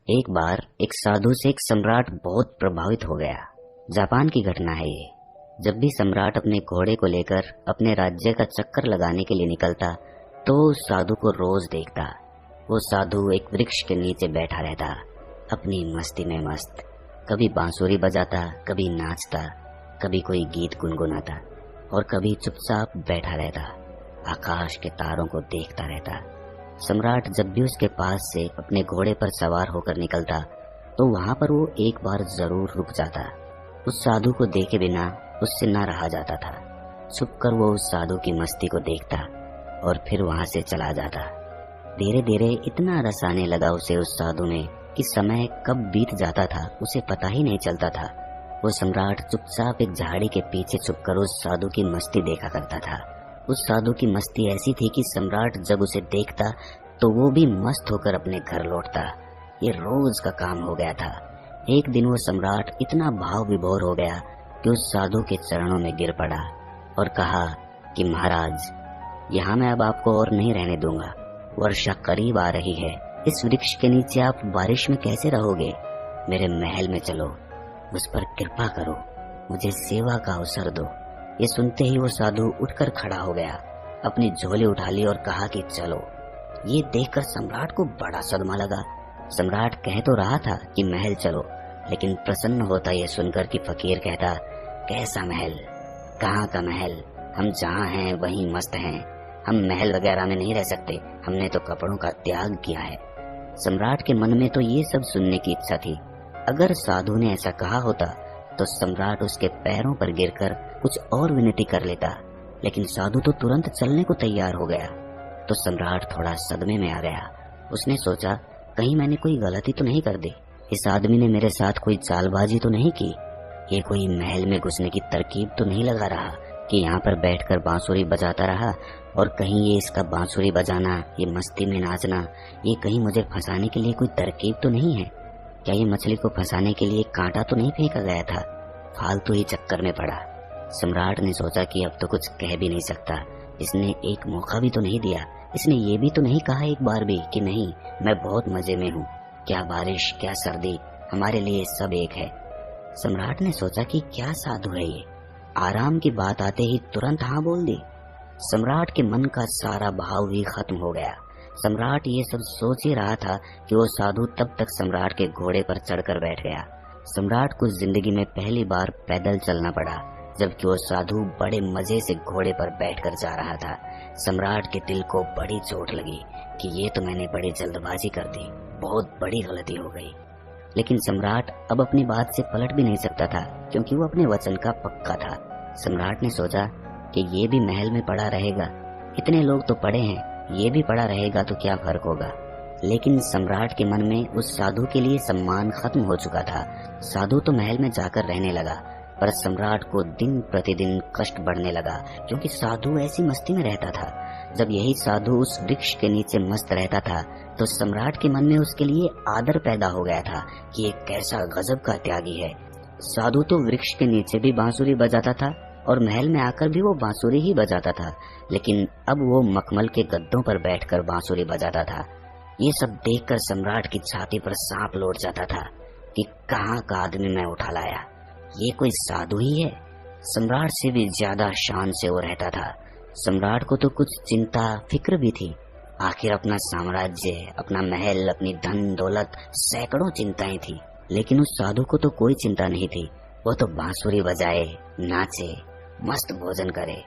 एक बार एक साधु से एक सम्राट बहुत प्रभावित हो गया। जापान की घटना है ये। जब भी सम्राट अपने घोड़े को लेकर अपने राज्य का चक्कर लगाने के लिए निकलता तो उस साधु को रोज देखता। वो साधु एक वृक्ष के नीचे बैठा रहता, अपनी मस्ती में मस्त। कभी बांसुरी बजाता, कभी नाचता, कभी कोई गीत गुनगुनाता और कभी चुपचाप बैठा रहता, आकाश के तारों को देखता रहता। सम्राट जब भी उसके पास से अपने घोड़े पर सवार होकर निकलता तो वहां पर वो एक बार जरूर रुक जाता। उस साधु को देखे बिना उससे न रहा जाता था। छुपकर वो उस साधु की मस्ती को देखता और फिर वहां से चला जाता। धीरे धीरे इतना रस आने लगा उसे उस साधु में कि समय कब बीत जाता था उसे पता ही नहीं चलता था। वो सम्राट चुपचाप एक झाड़ी के पीछे छुपकर उस साधु की मस्ती देखा करता था। उस साधु की मस्ती ऐसी थी कि सम्राट जब उसे देखता तो वो भी मस्त होकर अपने घर लौटता। ये रोज का काम हो गया था। एक दिन वो सम्राट इतना भाव विभोर हो गया कि उस साधु के चरणों में गिर पड़ा और कहा कि महाराज, यहाँ मैं अब आपको और नहीं रहने दूंगा। वर्षा करीब आ रही है। इस वृक्ष के नीचे आप बारिश में कैसे रहोगे? मेरे महल में चलो, मुझ पर कृपा करो, मुझे सेवा का अवसर दो। ये सुनते ही वो साधु उठकर खड़ा हो गया, अपनी झोली उठा ली और कहा कि चलो। ये देखकर सम्राट को बड़ा सदमा लगा। सम्राट कह तो रहा था कि महल चलो, लेकिन प्रसन्न होता ये सुनकर कि फकीर कहता, कैसा महल, कहाँ का महल? हम जहाँ हैं वहीं मस्त हैं। हम महल वगैरह में नहीं रह सकते, हमने तो कपड़ों का त्याग किया है। सम्राट के मन में तो ये सब सुनने की इच्छा थी। अगर साधु ने ऐसा कहा होता तो सम्राट उसके पैरों पर गिरकर कुछ और विनती कर लेता, लेकिन साधु तो तुरंत चलने को तैयार हो गया। तो सम्राट थोड़ा सदमे में आ गया। उसने सोचा, कहीं मैंने कोई गलती तो नहीं कर दी? इस आदमी ने मेरे साथ कोई चालबाजी तो नहीं की? ये कोई महल में घुसने की तरकीब तो नहीं लगा रहा कि यहाँ पर बैठकर बांसुरी बजाता रहा और कहीं ये इसका बांसुरी बजाना, ये मस्ती में नाचना, ये कहीं मुझे फंसाने के लिए कोई तरकीब तो नहीं है? क्या ये मछली को फंसाने के लिए कांटा तो नहीं फेंका गया था? फालतू ही चक्कर में पड़ा। सम्राट ने सोचा कि अब तो कुछ कह भी नहीं सकता। इसने एक मौका भी तो नहीं दिया। इसने ये भी तो नहीं कहा एक बार भी कि नहीं, मैं बहुत मजे में हूँ। क्या बारिश, क्या सर्दी, हमारे लिए सब एक है। सम्राट ने सोचा कि क्या साधु है ये, आराम की बात आते ही तुरंत हाँ बोल दी। सम्राट के मन का सारा भाव ही खत्म हो गया। सम्राट ये सब सोच ही रहा था कि वो साधु तब तक सम्राट के घोड़े पर चढ़कर बैठ गया। सम्राट को जिंदगी में पहली बार पैदल चलना पड़ा, जबकि वो साधु बड़े मजे से घोड़े पर बैठकर जा रहा था। सम्राट के दिल को बड़ी चोट लगी कि ये तो मैंने बड़ी जल्दबाजी कर दी, बहुत बड़ी गलती हो गई। लेकिन सम्राट अब अपनी बात से पलट भी नहीं सकता था, क्योंकि वो अपने वचन का पक्का था। सम्राट ने सोचा कि ये भी महल में पड़ा रहेगा, इतने लोग तो पड़े हैं, ये भी पड़ा रहेगा तो क्या फर्क होगा। लेकिन सम्राट के मन में उस साधु के लिए सम्मान खत्म हो चुका था। साधु तो महल में जाकर रहने लगा, पर सम्राट को दिन प्रतिदिन कष्ट बढ़ने लगा, क्योंकि साधु ऐसी मस्ती में रहता था। जब यही साधु उस वृक्ष के नीचे मस्त रहता था तो सम्राट के मन में उसके लिए आदर पैदा हो गया था कि ये कैसा गजब का त्यागी है। साधु तो वृक्ष के नीचे भी बांसुरी बजाता था और महल में आकर भी वो बांसुरी ही बजाता था, लेकिन अब वो मखमल के गद्दों पर बैठकर बांसुरी बजाता था। ये सब देखकर सम्राट की छाती पर सांप लौट जाता था कि कहाँ का आदमी मैं उठा लाया, ये कोई साधु ही है। सम्राट से भी ज्यादा शान से वो रहता था। सम्राट को तो कुछ चिंता फिक्र भी थी। आखिर अपना साम्राज्य, अपना महल, अपनी धन दौलत, सैकड़ों चिंताएं थी, लेकिन उस साधु को तो कोई चिंता नहीं थी। वो तो बांसुरी बजाए, नाचे, मस्त भोजन करे।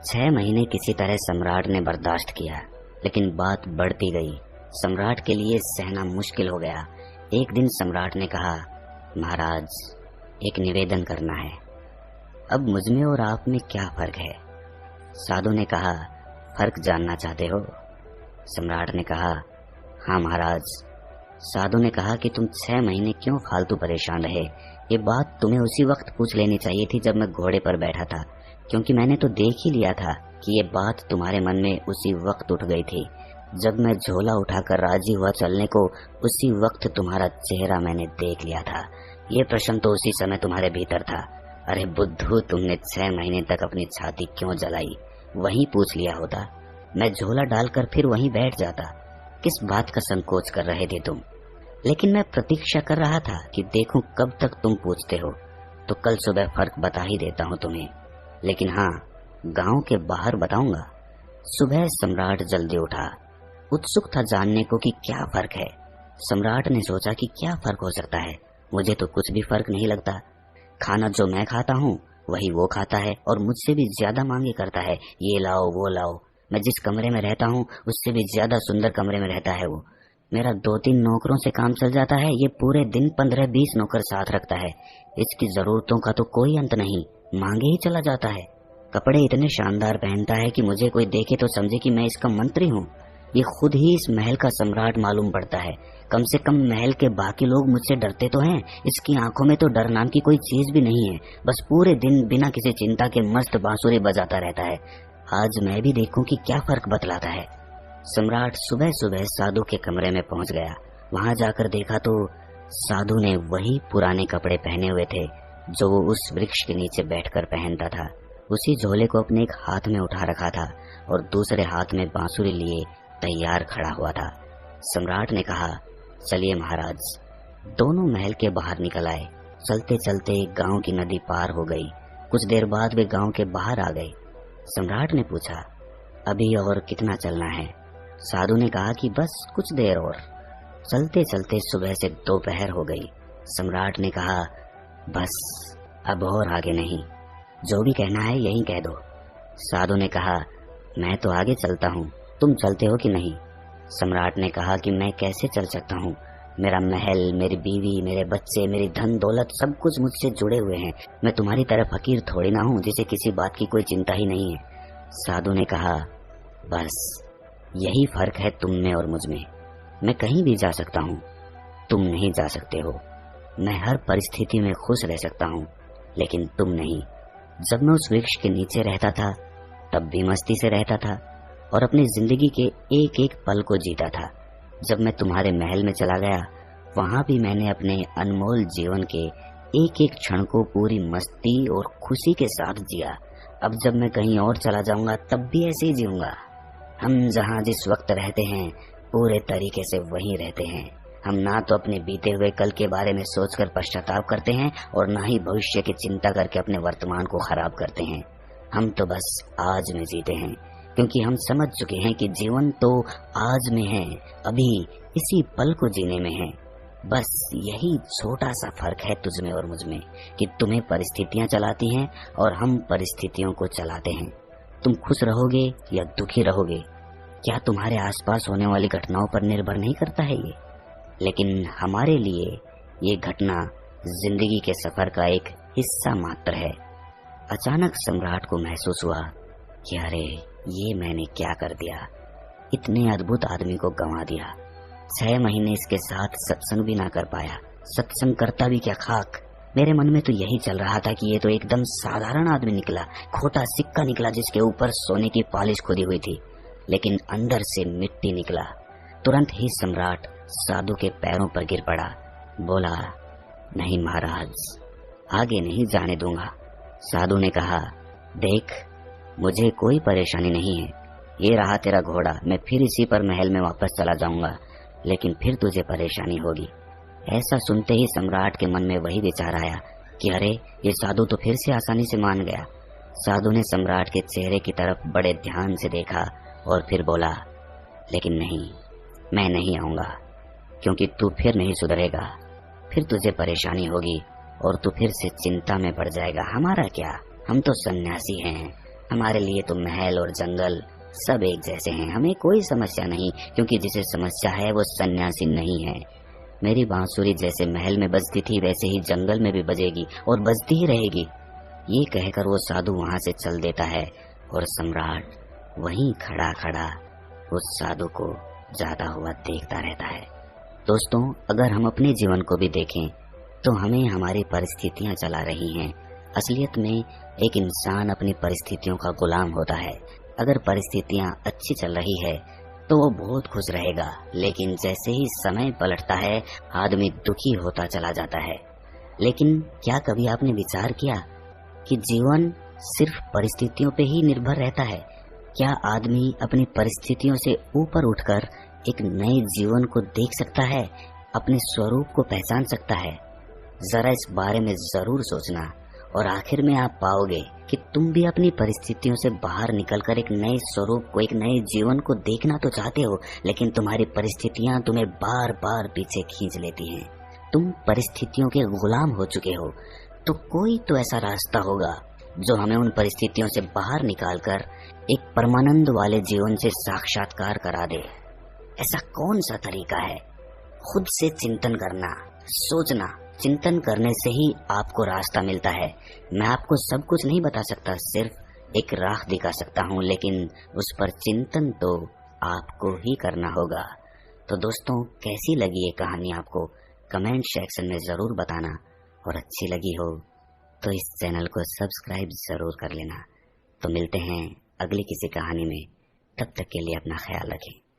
6 महीने किसी तरह सम्राट ने बर्दाश्त किया, लेकिन बात बढ़ती गई। सम्राट के लिए सहना मुश्किल हो गया। एक दिन सम्राट ने कहा, महाराज, एक निवेदन करना है। अब मुझमें और आप में क्या फर्क है? साधु ने कहा, फर्क जानना चाहते हो? सम्राट ने कहा, हाँ महाराज। साधु ने कहा कि तुम 6 महीने क्यों फालतू परेशान रहे? ये बात तुम्हें उसी वक्त पूछ लेनी चाहिए थी जब मैं घोड़े पर बैठा था, क्योंकि मैंने तो देख ही लिया था कि ये बात तुम्हारे मन में उसी वक्त उठ गई थी। जब मैं झोला उठाकर राजी हुआ चलने को, उसी वक्त तुम्हारा चेहरा मैंने देख लिया था। ये प्रश्न तो उसी समय तुम्हारे भीतर था। अरे बुद्धू, तुमने 6 महीने तक अपनी छाती क्यों जलाई? वहीं पूछ लिया होता, मैं झोला डालकर फिर वहीं बैठ जाता। किस बात का संकोच कर रहे थे तुम? लेकिन मैं प्रतीक्षा कर रहा था कि देखूं कब तक तुम पूछते हो, तो कल सुबह फर्क बता ही देता हूं तुम्हें। लेकिन हाँ, गांव के बाहर बताऊंगा। सुबह सम्राट जल्दी उठा, उत्सुक था जानने को कि क्या फर्क है। सम्राट ने सोचा कि क्या फर्क हो सकता है, मुझे तो कुछ भी फर्क नहीं लगता। खाना जो मैं खाता हूँ वही वो खाता है और मुझसे भी ज्यादा मांगे करता है, ये लाओ वो लाओ। मैं जिस कमरे में रहता हूँ उससे भी ज्यादा सुंदर कमरे में रहता है वो। मेरा 2-3 नौकरों से काम चल जाता है, ये पूरे दिन 15-20 नौकर साथ रखता है। इसकी जरूरतों का तो कोई अंत नहीं, मांगे ही चला जाता है। कपड़े इतने शानदार पहनता है कि मुझे कोई देखे तो समझे कि मैं इसका मंत्री हूँ। ये खुद ही इस महल का सम्राट मालूम पड़ता है। कम से कम महल के बाकी लोग मुझसे डरते तो हैं, इसकी आंखों में तो डर नाम की कोई चीज भी नहीं है। बस पूरे दिन बिना किसी चिंता के मस्त बांसुरी बजाता रहता है। आज मैं भी देखूं कि क्या फर्क बतलाता है। सम्राट सुबह सुबह साधु के कमरे में पहुंच गया। वहां जाकर देखा तो साधु ने वही पुराने कपड़े पहने हुए थे जो वो उस वृक्ष के नीचे बैठकर पहनता था। उसी झोले को अपने एक हाथ में उठा रखा था और दूसरे हाथ में बांसुरी लिए तैयार खड़ा हुआ था। सम्राट ने कहा, चलिए महाराज। दोनों महल के बाहर निकल आए। चलते चलते गांव की नदी पार हो गई। कुछ देर बाद वे गांव के बाहर आ गए। सम्राट ने पूछा, अभी और कितना चलना है? साधु ने कहा कि बस कुछ देर और। चलते चलते सुबह से दोपहर हो गई। सम्राट ने कहा, बस अब और आगे नहीं, जो भी कहना है यही कह दो। साधु ने कहा, मैं तो आगे चलता हूँ, तुम चलते हो कि नहीं? सम्राट ने कहा कि मैं कैसे चल सकता हूँ, मेरा महल, मेरी बीवी, मेरे बच्चे, मेरी धन दौलत सब कुछ मुझसे जुड़े हुए हैं। मैं तुम्हारी तरह फकीर थोड़ी ना हूँ जिसे किसी बात की कोई चिंता ही नहीं है। साधु ने कहा, बस यही फर्क है तुम में और मुझ में। मैं कहीं भी जा सकता हूँ, तुम नहीं जा सकते हो। मैं हर परिस्थिति में खुश रह सकता हूँ, लेकिन तुम नहीं। जब मैं उस वृक्ष के नीचे रहता था तब भी मस्ती से रहता था और अपनी जिंदगी के एक एक पल को जीता था। जब मैं तुम्हारे महल में चला गया वहां भी मैंने अपने अनमोल जीवन के एक एक क्षण को पूरी मस्ती और खुशी के साथ जिया। अब जब मैं कहीं और चला जाऊंगा तब भी ऐसे ही जीऊंगा। हम जहाँ जिस वक्त रहते हैं पूरे तरीके से वहीं रहते हैं। हम ना तो अपने बीते हुए कल के बारे में सोचकर पश्चाताप करते हैं और ना ही भविष्य की चिंता करके अपने वर्तमान को खराब करते हैं। हम तो बस आज में जीते हैं, क्योंकि हम समझ चुके हैं कि जीवन तो आज में है, अभी इसी पल को जीने में है। बस यही छोटा सा फर्क है तुझ में और मुझ में कि तुम्हें परिस्थितियां चलाती हैं और हम परिस्थितियों को चलाते हैं। तुम खुश रहोगे या दुखी रहोगे, क्या तुम्हारे आसपास होने वाली घटनाओं पर निर्भर नहीं करता है ये। लेकिन हमारे लिए ये घटना जिंदगी के सफर का एक हिस्सा मात्र है। अचानक सम्राट को महसूस हुआ कि अरे ये मैंने क्या कर दिया, इतने अद्भुत आदमी को गंवा दिया। 6 महीने इसके साथ सत्संग भी ना कर पाया, सत्संग करता भी क्या खाक। मेरे मन में तो यही चल रहा था कि ये तो एकदम साधारण आदमी निकला, खोटा सिक्का निकला जिसके ऊपर सोने की पॉलिश खुदी हुई थी, लेकिन अंदर से मिट्टी निकला। तुरंत ही सम्राट साधु के पैरों पर गिर पड़ा, बोला, नहीं महाराज, आगे नहीं जाने दूंगा। साधु ने कहा, देख मुझे कोई परेशानी नहीं है, ये रहा तेरा घोड़ा, मैं फिर इसी पर महल में वापस चला जाऊंगा, लेकिन फिर तुझे परेशानी होगी। ऐसा सुनते ही सम्राट के मन में वही विचार आया कि अरे ये साधु तो फिर से आसानी से मान गया। साधु ने सम्राट के चेहरे की तरफ बड़े ध्यान से देखा और फिर बोला, लेकिन नहीं, मैं नहीं आऊंगा, क्योंकि तू फिर नहीं सुधरेगा, फिर तुझे परेशानी होगी और तू फिर से चिंता में पड़ जाएगा। हमारा क्या, हम तो सन्यासी हैं, हमारे लिए तो महल और जंगल सब एक जैसे हैं, हमें कोई समस्या नहीं, क्योंकि जिसे समस्या है वो सन्यासी नहीं है। मेरी बांसुरी जैसे महल में बजती थी वैसे ही जंगल में भी बजेगी और बजती ही रहेगी। ये कहकर वो साधु वहां से चल देता है और सम्राट वहीं खड़ा खड़ा उस साधु को जाता हुआ देखता रहता है। दोस्तों, अगर हम अपने जीवन को भी देखें तो हमें हमारी परिस्थितियां चला रही हैं। असलियत में एक इंसान अपनी परिस्थितियों का गुलाम होता है। अगर परिस्थितियां अच्छी चल रही है तो वो बहुत खुश रहेगा, लेकिन जैसे ही समय पलटता है आदमी दुखी होता चला जाता है। लेकिन क्या कभी आपने विचार किया कि जीवन सिर्फ परिस्थितियों पे ही निर्भर रहता है? क्या आदमी अपनी परिस्थितियों से ऊपर उठकर एक नए जीवन को देख सकता है? अपने स्वरूप को पहचान सकता है? जरा इस बारे में जरूर सोचना और आखिर में आप पाओगे कि तुम भी अपनी परिस्थितियों से बाहर निकलकर एक नए स्वरूप को, एक नए जीवन को देखना तो चाहते हो, लेकिन तुम्हारी परिस्थितियां तुम्हें बार बार पीछे खींच लेती हैं। तुम परिस्थितियों के गुलाम हो चुके हो। तो कोई तो ऐसा रास्ता होगा जो हमें उन परिस्थितियों से बाहर निकालकर एक परमानंद वाले जीवन से साक्षात्कार करा दे। ऐसा कौन सा तरीका है? खुद से चिंतन करना, सोचना। चिंतन करने से ही आपको रास्ता मिलता है। मैं आपको सब कुछ नहीं बता सकता, सिर्फ एक राह दिखा सकता हूँ, लेकिन उस पर चिंतन तो आपको ही करना होगा। तो दोस्तों, कैसी लगी ये कहानी आपको? कमेंट सेक्शन में जरूर बताना, और अच्छी लगी हो तो इस चैनल को सब्सक्राइब जरूर कर लेना। तो मिलते हैं अगली किसी कहानी में, तब तक के लिए अपना ख्याल रखें।